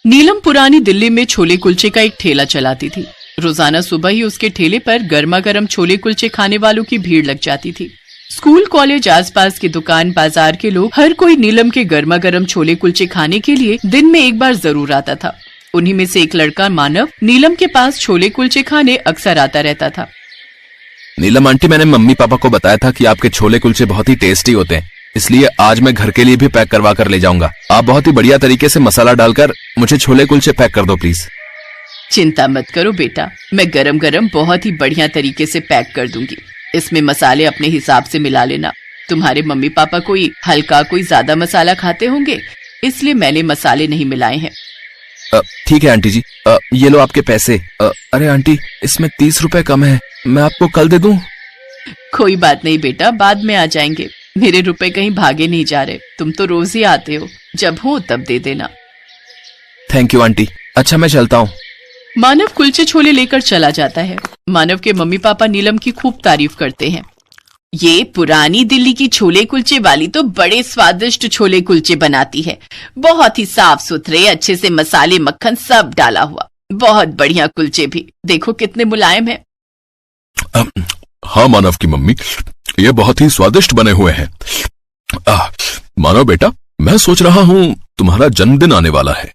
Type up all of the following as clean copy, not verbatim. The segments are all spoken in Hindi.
नीलम पुरानी दिल्ली में छोले कुलचे का एक ठेला चलाती थी। रोजाना सुबह ही उसके ठेले पर गर्मा गर्म छोले कुलचे खाने वालों की भीड़ लग जाती थी। स्कूल, कॉलेज, आसपास की दुकान, बाजार के लोग, हर कोई नीलम के गर्मा गर्म छोले कुलचे खाने के लिए दिन में एक बार जरूर आता था। उन्हीं में से एक लड़का मानव नीलम के पास छोले कुलचे खाने अक्सर आता रहता था। नीलम आंटी, मैंने मम्मी पापा को बताया था कि आपके छोले कुलचे बहुत ही टेस्टी होते हैं, इसलिए आज मैं घर के लिए भी पैक करवा कर ले जाऊंगा। आप बहुत ही बढ़िया तरीके से मसाला डालकर मुझे छोले कुलचे पैक कर दो प्लीज। चिंता मत करो बेटा, मैं गरम गरम बहुत ही बढ़िया तरीके से पैक कर दूंगी। इसमें मसाले अपने हिसाब से मिला लेना। तुम्हारे मम्मी पापा कोई हल्का कोई ज्यादा मसाला खाते होंगे, इसलिए मैंने मसाले नहीं मिलाए हैं। ठीक है आंटी जी, ये लो आपके पैसे। अरे आंटी, इसमें 30 रुपए कम है, मैं आपको कल दे दूं? कोई बात नहीं बेटा, बाद में आ जाएंगे। मेरे रुपए कहीं भागे नहीं जा रहे, तुम तो रोज ही आते हो, जब हो तब दे देना। Thank you aunty. अच्छा मैं चलता हूँ। मानव कुलचे छोले लेकर चला जाता है। मानव के मम्मी पापा नीलम की खूब तारीफ करते हैं। ये पुरानी दिल्ली की छोले कुलचे वाली तो बड़े स्वादिष्ट छोले कुलचे बनाती है। बहुत ही साफ सुथरे, अच्छे से मसाले, मक्खन सब डाला हुआ, बहुत बढ़िया कुलचे भी। देखो कितने मुलायम है। हाँ मानव की मम्मी, ये बहुत ही स्वादिष्ट बने हुए हैं। मानव बेटा, मैं सोच रहा हूँ तुम्हारा जन्मदिन आने वाला है,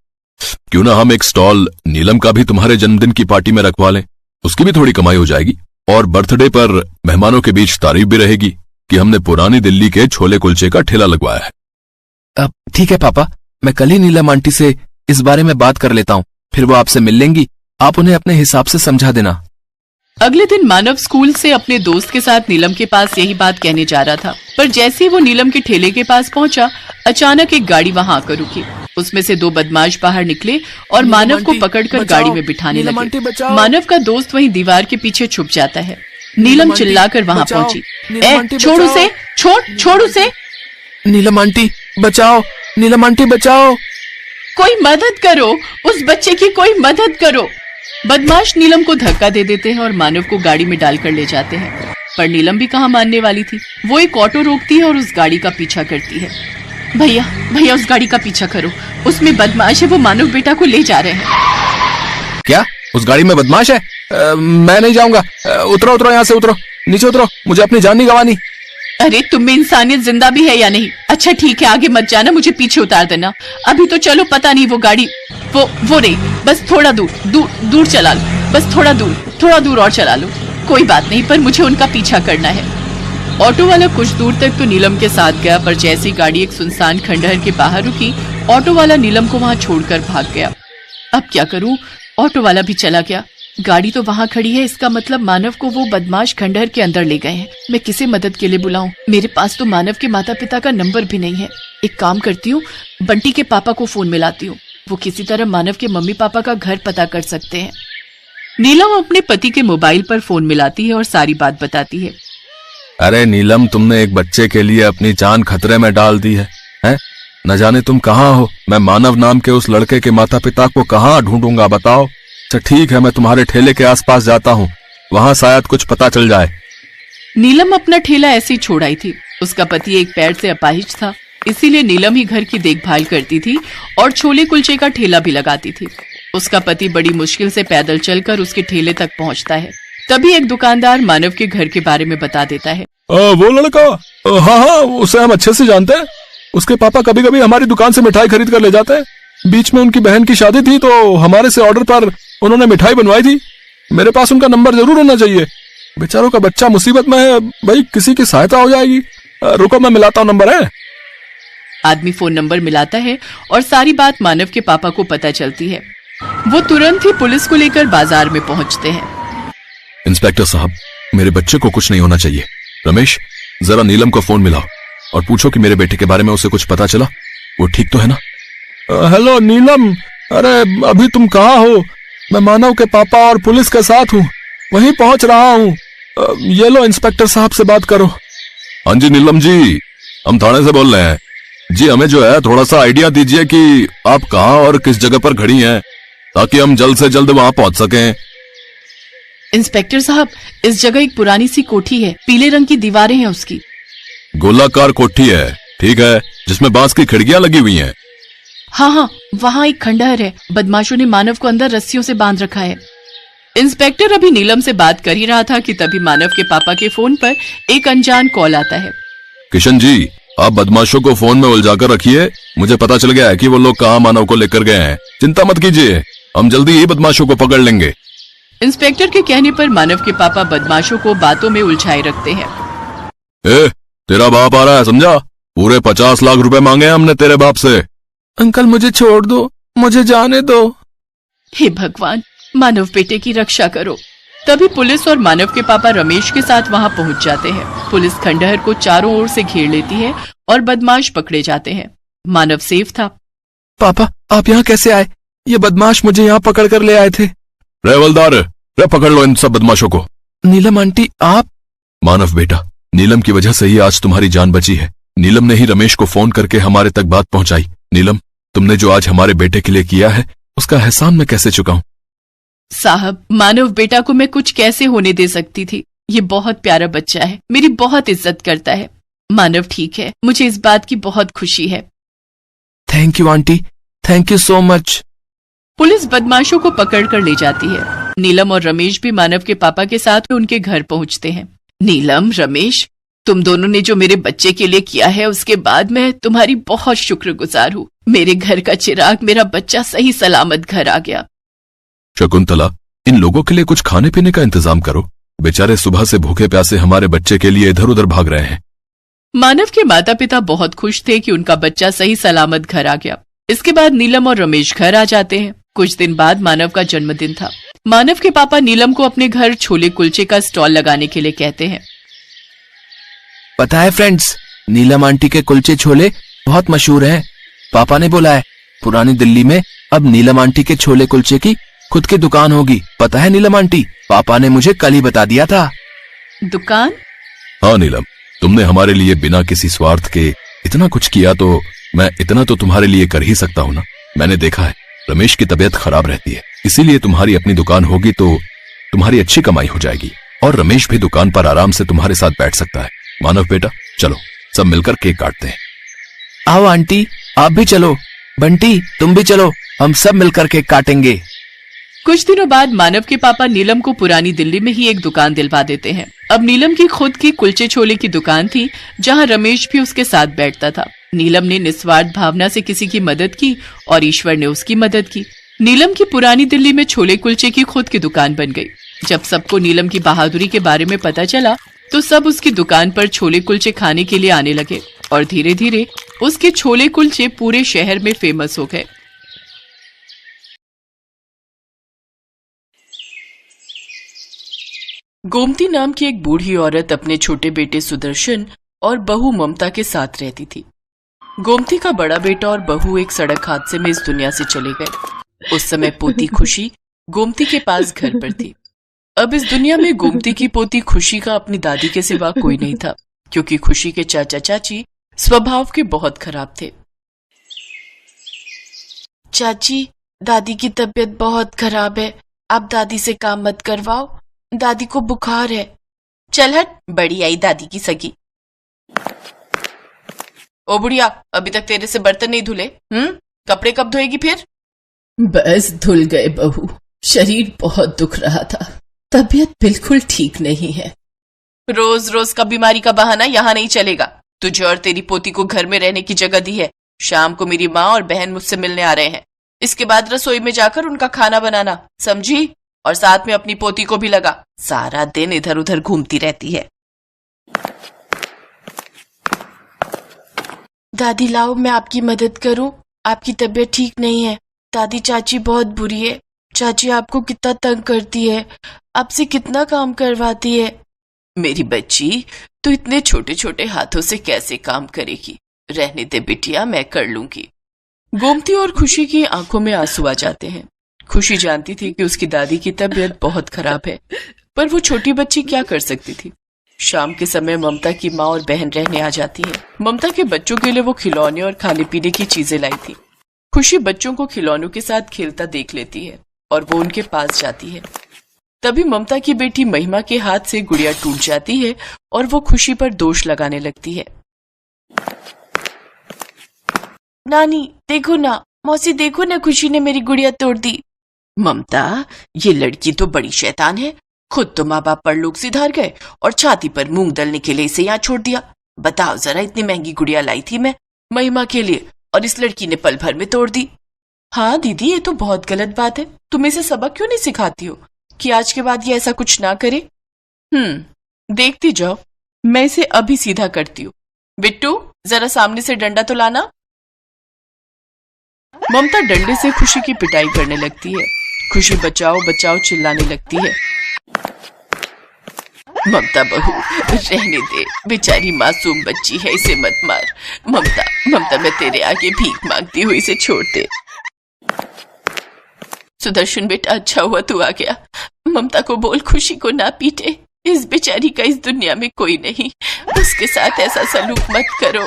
क्यों ना हम एक स्टॉल नीलम का भी तुम्हारे जन्मदिन की पार्टी में रखवा लें। उसकी भी थोड़ी कमाई हो जाएगी और बर्थडे पर मेहमानों के बीच तारीफ भी रहेगी कि हमने पुरानी दिल्ली के छोले कुलचे का ठेला लगवाया है। ठीक है पापा, मैं कल ही नीलम आंटी से इस बारे में बात कर लेता हूँ, फिर वो आपसे मिल लेंगी। आप उन्हें अपने हिसाब से समझा देना। अगले दिन मानव स्कूल से अपने दोस्त के साथ नीलम के पास यही बात कहने जा रहा था, पर जैसे ही वो नीलम के ठेले के पास पहुंचा, अचानक एक गाड़ी वहां आकर रुकी। उसमें से दो बदमाश बाहर निकले और मानव को पकड़कर गाड़ी में बिठाने लगे। मानव का दोस्त वहीं दीवार के पीछे छुप जाता है। नीलम चिल्लाकर वहां पहुंची, छोड़ उसे, छोड़ उसे। नीलम आंटी बचाओ, नीलम आंटी बचाओ, कोई मदद करो, उस बच्चे की कोई मदद करो। बदमाश नीलम को धक्का दे देते हैं और मानव को गाड़ी में डालकर ले जाते हैं, पर नीलम भी कहाँ मानने वाली थी। वो एक ऑटो रोकती है और उस गाड़ी का पीछा करती है। भैया उस गाड़ी का पीछा करो, उसमें बदमाश है, वो मानव बेटा को ले जा रहे हैं। क्या उस गाड़ी में बदमाश है? मैं नहीं जाऊंगा। उतरो यहाँ से, उतरो, नीचे उतरो, मुझे अपनी जान नहीं गंवानी। अरे तुम में इंसानियत जिंदा भी है या नहीं? अच्छा ठीक है, आगे मत जाना, मुझे पीछे उतार देना। अभी तो चलो, पता नहीं वो गाड़ी वो नहीं, बस थोड़ा दूर चला लो, बस थोड़ा दूर और चला लो। कोई बात नहीं, पर मुझे उनका पीछा करना है। ऑटो वाला कुछ दूर तक तो नीलम के साथ गया, पर जैसी गाड़ी एक सुनसान खंडहर के बाहर रुकी, ऑटो वाला नीलम को वहां छोड़कर भाग गया। अब क्या करूं? ऑटो वाला भी चला गया, गाड़ी तो वहां खड़ी है, इसका मतलब मानव को वो बदमाश खंडहर के अंदर ले गए हैं। मैं किसे मदद के लिए बुलाऊं? मेरे पास तो मानव के माता पिता का नंबर भी नहीं है। एक काम करती हूँ, बंटी के पापा को फोन मिलाती हूँ, वो किसी तरह मानव के मम्मी पापा का घर पता कर सकते हैं। नीलम अपने पति के मोबाइल पर फोन मिलाती है और सारी बात बताती है। अरे नीलम, तुमने एक बच्चे के लिए अपनी जान खतरे में डाल दी है, हैं? न जाने तुम कहाँ हो। मैं मानव नाम के उस लड़के के माता पिता को कहाँ ढूंढूंगा, बताओ। अच्छा ठीक है, मैं तुम्हारे ठेले के आसपास जाता हूँ, वहाँ शायद कुछ पता चल जाए। नीलम अपना ठेला ऐसे ही छोड़ आई थी। उसका पति एक पैर से अपाहिज था, इसीलिए नीलम ही घर की देखभाल करती थी और छोले कुलचे का ठेला भी लगाती थी। उसका पति बड़ी मुश्किल से पैदल चलकर उसके ठेले तक पहुंचता है। तभी एक दुकानदार मानव के घर के बारे में बता देता है। वो लड़का, हाँ, उसे हम अच्छे से जानते हैं। उसके पापा कभी कभी हमारी दुकान से मिठाई खरीद कर ले जाते हैं। बीच में उनकी बहन की शादी थी तो हमारे से ऑर्डर पर उन्होंने मिठाई बनवाई थी। मेरे पास उनका नंबर जरूर होना चाहिए। बेचारों का बच्चा मुसीबत में है, भाई किसी की सहायता हो जाएगी। रुको मैं मिलाता हूँ, नंबर है। आदमी फोन नंबर मिलाता है और सारी बात मानव के पापा को पता चलती है। वो तुरंत ही पुलिस को लेकर बाजार में पहुंचते हैं। इंस्पेक्टर साहब, मेरे बच्चे को कुछ नहीं होना चाहिए। रमेश, जरा नीलम को फोन मिलाओ और पूछो कि मेरे बेटे के बारे में उसे कुछ पता चला, वो ठीक तो है ना? हेलो नीलम, अरे अभी तुम कहाँ हो? मैं मानव के पापा और पुलिस के साथ हूँ, वहीं पहुंच रहा हूँ। ये लो, इंस्पेक्टर साहब से बात करो। हाँ जी नीलम जी, हम थाने से बोल रहे हैं जी। हमें जो है थोड़ा सा आइडिया दीजिए कि आप कहाँ और किस जगह पर खड़ी हैं, ताकि हम जल्द से जल्द वहां पहुंच सकें। इंस्पेक्टर साहब, इस जगह एक पुरानी सी कोठी है, पीले रंग की दीवारें हैं उसकी। गोलाकार कोठी है, ठीक है, जिसमें बांस की खिड़कियां लगी हुई हैं। हाँ हाँ, वहाँ एक खंडहर है। बदमाशों ने मानव को अंदर रस्सियों से बांध रखा है। इंस्पेक्टर अभी नीलम से बात कर ही रहा था कि तभी मानव के पापा के फोन पर एक अनजान कॉल आता है। किशन जी, आप बदमाशों को फोन में उलझाकर रखिए। मुझे पता चल गया है कि वो लोग कहाँ मानव को लेकर गए हैं। चिंता मत कीजिए, हम जल्दी ही बदमाशों को पकड़ लेंगे। इंस्पेक्टर के कहने पर मानव के पापा बदमाशों को बातों में उलझाए रखते हैं। तेरा बाप आ रहा है, समझा? पूरे 50 लाख रुपए मांगे हैं हमने तेरे बाप से। अंकल मुझे छोड़ दो, मुझे जाने दो। हे भगवान, मानव बेटे की रक्षा करो। तभी पुलिस और मानव के पापा रमेश के साथ वहां पहुंच जाते हैं। पुलिस खंडहर को चारों ओर से घेर लेती है और बदमाश पकड़े जाते हैं। मानव सेफ था। पापा, आप यहाँ कैसे आए? ये बदमाश मुझे यहाँ पकड़ कर ले आए थे। रेवलदार, रे पकड़ लो इन सब बदमाशों को। नीलम आंटी, आप? मानव बेटा, नीलम की वजह से ही आज तुम्हारी जान बची है। नीलम ने ही रमेश को फोन करके हमारे तक बात पहुंचाई। नीलम, तुमने जो आज हमारे बेटे के लिए किया है उसका एहसान मैं कैसे चुकाऊं? साहब, मानव बेटा को मैं कुछ कैसे होने दे सकती थी? ये बहुत प्यारा बच्चा है, मेरी बहुत इज्जत करता है। मानव ठीक है, मुझे इस बात की बहुत खुशी है। Thank you aunty, thank you so much. Police बदमाशों को पकड़ कर ले जाती है। नीलम और रमेश भी मानव के पापा के साथ उनके घर पहुंचते हैं। नीलम, रमेश, तुम दोनों ने जो मेरे बच्चे के लिए किया है उसके बाद मैं तुम्हारी बहुत शुक्रगुजार हूँ। मेरे घर का चिराग, मेरा बच्चा सही सलामत घर आ गया। शकुंतला, इन लोगों के लिए कुछ खाने पीने का इंतजाम करो। बेचारे सुबह से भूखे प्यासे हमारे बच्चे के लिए इधर उधर भाग रहे हैं। मानव के माता पिता बहुत खुश थे कि उनका बच्चा सही सलामत घर आ गया। इसके बाद नीलम और रमेश घर आ जाते हैं। कुछ दिन बाद मानव का जन्मदिन था। मानव के पापा नीलम को अपने घर छोले कुलचे का स्टॉल लगाने के लिए कहते हैं। पता है फ्रेंड्स, नीलम आंटी के कुलचे छोले बहुत मशहूर हैं। पापा ने बोला है पुरानी दिल्ली में अब नीलम आंटी के छोले कुलचे की खुद की दुकान होगी। पता है नीलम आंटी, पापा ने मुझे कल ही बता दिया था। दुकान? हाँ नीलम, तुमने हमारे लिए बिना किसी स्वार्थ के इतना कुछ किया तो मैं इतना तो तुम्हारे लिए कर ही सकता हूँ ना। मैंने देखा है रमेश की तबीयत खराब रहती है, इसीलिए तुम्हारी अपनी दुकान होगी तो तुम्हारी अच्छी कमाई हो जाएगी और रमेश भी दुकान पर आराम से तुम्हारे साथ बैठ सकता है। मानव बेटा, चलो सब मिलकर केक काटते हैं। आओ आंटी, आप भी चलो। बंटी, तुम भी चलो, हम सब मिलकर केक काटेंगे। कुछ दिनों बाद मानव के पापा नीलम को पुरानी दिल्ली में ही एक दुकान दिलवा देते हैं। अब नीलम की खुद की कुलचे छोले की दुकान थी, जहां रमेश भी उसके साथ बैठता था। नीलम ने निस्वार्थ भावना से किसी की मदद की और ईश्वर ने उसकी मदद की। नीलम की पुरानी दिल्ली में छोले कुलचे की खुद की दुकान बन गई। जब सबको नीलम की बहादुरी के बारे में पता चला तो सब उसकी दुकान पर छोले कुलचे खाने के लिए आने लगे और धीरे धीरे उसके छोले कुलचे पूरे शहर में फेमस हो गए। गोमती नाम की एक बूढ़ी औरत अपने छोटे बेटे सुदर्शन और बहू ममता के साथ रहती थी। गोमती का बड़ा बेटा और बहू एक सड़क हादसे में इस दुनिया से चले गए। उस समय पोती खुशी गोमती के पास घर पर थी। अब इस दुनिया में गोमती की पोती खुशी का अपनी दादी के सिवा कोई नहीं था, क्योंकि खुशी के चाचा चाची स्वभाव के बहुत खराब थे। चाची, दादी की तबीयत बहुत खराब है, आप दादी से काम मत करवाओ, दादी को बुखार है। चल हट, बड़ी आई दादी की सगी। ओ बुढ़िया, अभी तक तेरे से बर्तन नहीं धुले? कपड़े कब धोएगी फिर? बस धुल गए बहू, शरीर बहुत दुख रहा था, तबीयत बिल्कुल ठीक नहीं है। रोज रोज का बीमारी का बहाना यहाँ नहीं चलेगा। तुझे और तेरी पोती को घर में रहने की जगह दी है। शाम को मेरी माँ और बहन मुझसे मिलने आ रहे हैं। इसके बाद रसोई में जाकर उनका खाना बनाना, समझी? और साथ में अपनी पोती को भी लगा, सारा दिन इधर उधर घूमती रहती है। दादी लाओ, मैं आपकी मदद करूं। आपकी तबीयत ठीक नहीं है। दादी, चाची बहुत बुरी है। चाची आपको कितना तंग करती है, आपसे कितना काम करवाती है। मेरी बच्ची, तू इतने छोटे छोटे हाथों से कैसे काम करेगी? रहने दे बिटिया, मैं कर लूंगी। गोमती और खुशी की आंखों में आंसू आ जाते हैं। खुशी जानती थी कि उसकी दादी की तबीयत बहुत खराब है, पर वो छोटी बच्ची क्या कर सकती थी। शाम के समय ममता की माँ और बहन रहने आ जाती है। ममता के बच्चों के लिए वो खिलौने और खाने पीने की चीजें लाई थी। खुशी बच्चों को खिलौनों के साथ खेलता देख लेती है और वो उनके पास जाती है। तभी ममता की बेटी महिमा के हाथ से गुड़िया टूट जाती है और वो खुशी पर दोष लगाने लगती है। नानी देखो ना, मौसी देखो ना, खुशी ने मेरी गुड़िया तोड़ दी। ममता, ये लड़की तो बड़ी शैतान है। खुद तो माँ बाप परलोक सिधार गए और छाती पर मूंग दलने के लिए इसे यहाँ छोड़ दिया। बताओ जरा, इतनी महंगी गुड़िया लाई थी मैं महिमा के लिए और इस लड़की ने पल भर में तोड़ दी। हाँ दीदी, ये तो बहुत गलत बात है। तुम इसे सबक क्यों नहीं सिखाती हो कि आज के बाद ये ऐसा कुछ ना करे? देखती जाओ, मैं इसे अभी सीधा करती हूँ। बिट्टू, जरा सामने से डंडा तो लाना। ममता डंडे से खुशी की पिटाई करने लगती है। खुशी बचाओ बचाओ चिल्लाने लगती है। ममता बहू, रहने दे, बेचारी मासूम बच्ची है, इसे मत मार। ममता, ममता, मैं तेरे आगे भीख मांगती हूँ, इसे छोड़ दे। सुदर्शन बेटा, अच्छा हुआ तू आ गया। ममता को बोल खुशी को ना पीटे, इस बेचारी का इस दुनिया में कोई नहीं, उसके साथ ऐसा सलूक मत करो।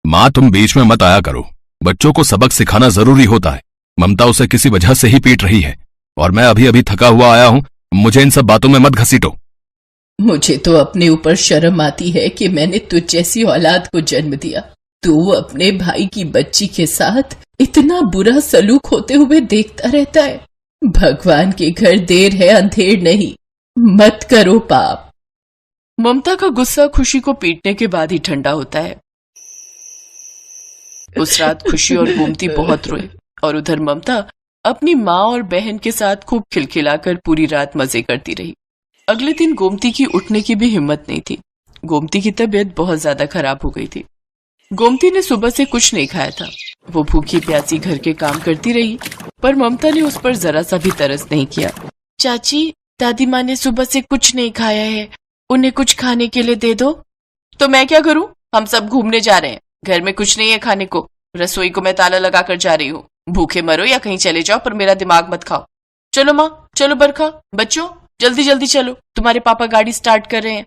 माँ, तुम बीच में मत आया करो, बच्चों को सबक सिखाना जरूरी होता है। ममता उसे किसी वजह से ही पीट रही है और मैं अभी अभी थका हुआ आया हूँ, मुझे इन सब बातों में मत घसीटो। मुझे तो अपने ऊपर शर्म आती है कि मैंने तुझ जैसी औलाद को जन्म दिया। तू अपने भाई की बच्ची के साथ इतना बुरा सलूक होते हुए देखता रहता है। भगवान के घर देर है अंधेर नहीं, मत करो पाप। ममता का गुस्सा खुशी को पीटने के बाद ही ठंडा होता है। उस रात खुशी और गोमती बहुत रोए और उधर ममता अपनी माँ और बहन के साथ खूब खिलखिलाकर पूरी रात मजे करती रही। अगले दिन गोमती की उठने की भी हिम्मत नहीं थी। गोमती की तबीयत बहुत ज्यादा खराब हो गई थी। गोमती ने सुबह से कुछ नहीं खाया था। वो भूखी प्यासी घर के काम करती रही, पर ममता ने उस पर जरा सा भी तरस नहीं किया। चाची, दादी माँ ने सुबह से कुछ नहीं खाया है, उन्हें कुछ खाने के लिए दे दो। तो मैं क्या करूं? हम सब घूमने जा रहे हैं, घर में कुछ नहीं है खाने को। रसोई को मैं ताला लगा कर जा रही हूँ। भूखे मरो या कहीं चले जाओ, पर मेरा दिमाग मत खाओ। चलो माँ, चलो बरखा, बच्चों जल्दी जल्दी चलो, तुम्हारे पापा गाड़ी स्टार्ट कर रहे हैं।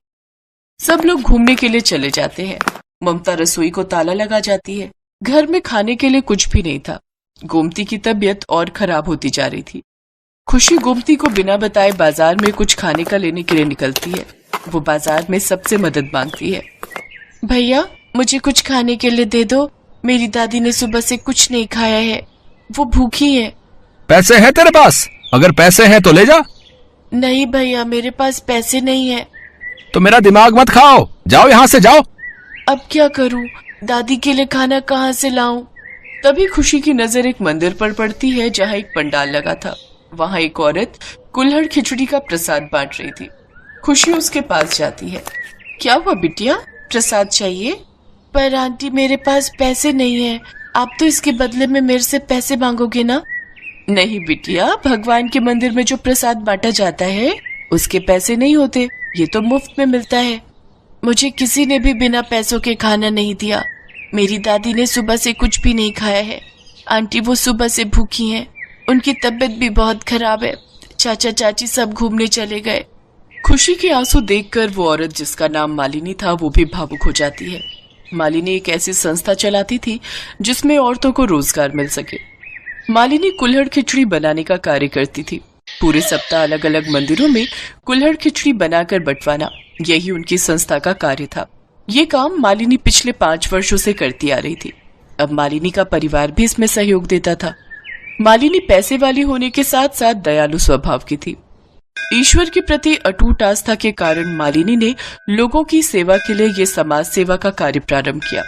सब लोग घूमने के लिए चले जाते हैं। ममता रसोई को ताला लगा जाती है। घर में खाने के लिए कुछ भी नहीं था। गोमती की तबीयत और खराब होती जा रही थी। खुशी गोमती को बिना बताए बाजार में कुछ खाने का लेने के लिए निकलती है। वो बाजार में सबसे मदद मांगती है। भैया, मुझे कुछ खाने के लिए दे दो, मेरी दादी ने सुबह से कुछ नहीं खाया है, वो भूखी है। पैसे हैं तेरे पास? अगर पैसे हैं तो ले जा। नहीं भैया, मेरे पास पैसे नहीं है। तो मेरा दिमाग मत खाओ, जाओ यहाँ से जाओ। अब क्या करूं? दादी के लिए खाना कहाँ से लाऊं? तभी खुशी की नजर एक मंदिर पर पड़ती है जहाँ एक पंडाल लगा था। वहाँ एक औरत कुल्हड़ खिचड़ी का प्रसाद बांट रही थी। खुशी उसके पास जाती है। क्या हुआ बिटिया, प्रसाद चाहिए? पर आंटी, मेरे पास पैसे नहीं है, आप तो इसके बदले में मेरे से पैसे मांगोगे ना? नहीं बिटिया, भगवान के मंदिर में जो प्रसाद बांटा जाता है उसके पैसे नहीं होते, ये तो मुफ्त में मिलता है। मुझे किसी ने भी बिना पैसों के खाना नहीं दिया। मेरी दादी ने सुबह से कुछ भी नहीं खाया है। आंटी, वो सुबह से भूखी हैं, उनकी तबीयत भी बहुत खराब है। चाचा चाची सब घूमने चले गए। खुशी के आंसू देखकर वो औरत जिसका नाम मालिनी था वो भी भावुक हो जाती है। मालिनी एक ऐसी संस्था चलाती थी जिसमें औरतों को रोजगार मिल सके। मालिनी कुल्हड़ खिचड़ी बनाने का कार्य करती थी। पूरे सप्ताह अलग अलग मंदिरों में कुल्हड़ खिचड़ी बनाकर बंटवाना, यही उनकी संस्था का कार्य था। ये काम मालिनी पिछले 5 वर्षों से करती आ रही थी। अब मालिनी का परिवार भी इसमें सहयोग देता था। मालिनी पैसे वाली होने के साथ साथ दयालु स्वभाव की थी। ईश्वर के प्रति अटूट आस्था के कारण मालिनी ने लोगों की सेवा के लिए ये समाज सेवा का कार्य प्रारंभ किया।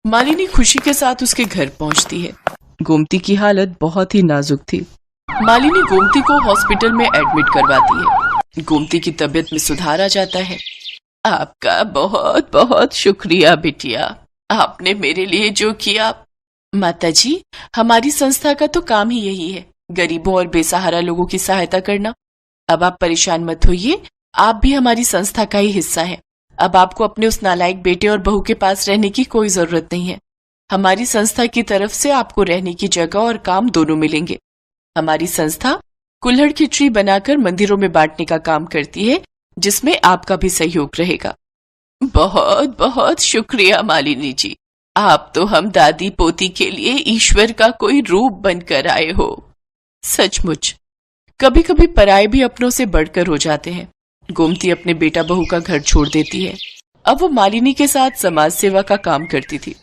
मालिनी खुशी के साथ उसके घर पहुंचती है। गोमती की हालत बहुत ही नाजुक थी। मालिनी गोमती को हॉस्पिटल में एडमिट करवाती है। गोमती की तबीयत में सुधार आ जाता है। आपका बहुत बहुत शुक्रिया बिटिया, आपने मेरे लिए जो किया। माताजी, हमारी संस्था का तो काम ही यही है, गरीबों और बेसहारा लोगों की सहायता करना। अब आप परेशान मत होइए, आप भी हमारी संस्था का ही हिस्सा है। अब आपको अपने उस नालायक बेटे और बहू के पास रहने की कोई जरूरत नहीं है। हमारी संस्था की तरफ से आपको रहने की जगह और काम दोनों मिलेंगे। हमारी संस्था कुल्हड़ खिचड़ी बनाकर मंदिरों में बांटने का काम करती है, जिसमें आपका भी सहयोग रहेगा। बहुत बहुत शुक्रिया मालिनी जी, आप तो हम दादी पोती के लिए ईश्वर का कोई रूप बनकर आए हो। सचमुच कभी कभी पराये भी अपनों से बढ़कर हो जाते हैं। गोमती अपने बेटा बहू का घर छोड़ देती है। अब वो मालिनी के साथ समाज सेवा का काम करती थी।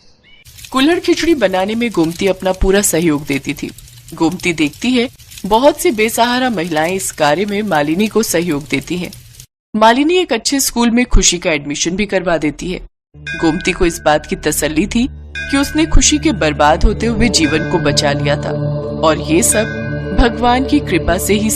कुल्हड़ खिचड़ी बनाने में गोमती अपना पूरा सहयोग देती थी। गोमती देखती है बहुत सी बेसहारा महिलाएं इस कार्य में मालिनी को सहयोग देती हैं। मालिनी एक अच्छे स्कूल में खुशी का एडमिशन भी करवा देती है। गोमती को इस बात की तसल्ली थी कि उसने खुशी के बर्बाद होते हुए जीवन को बचा लिया था और ये सब भगवान की कृपा से ही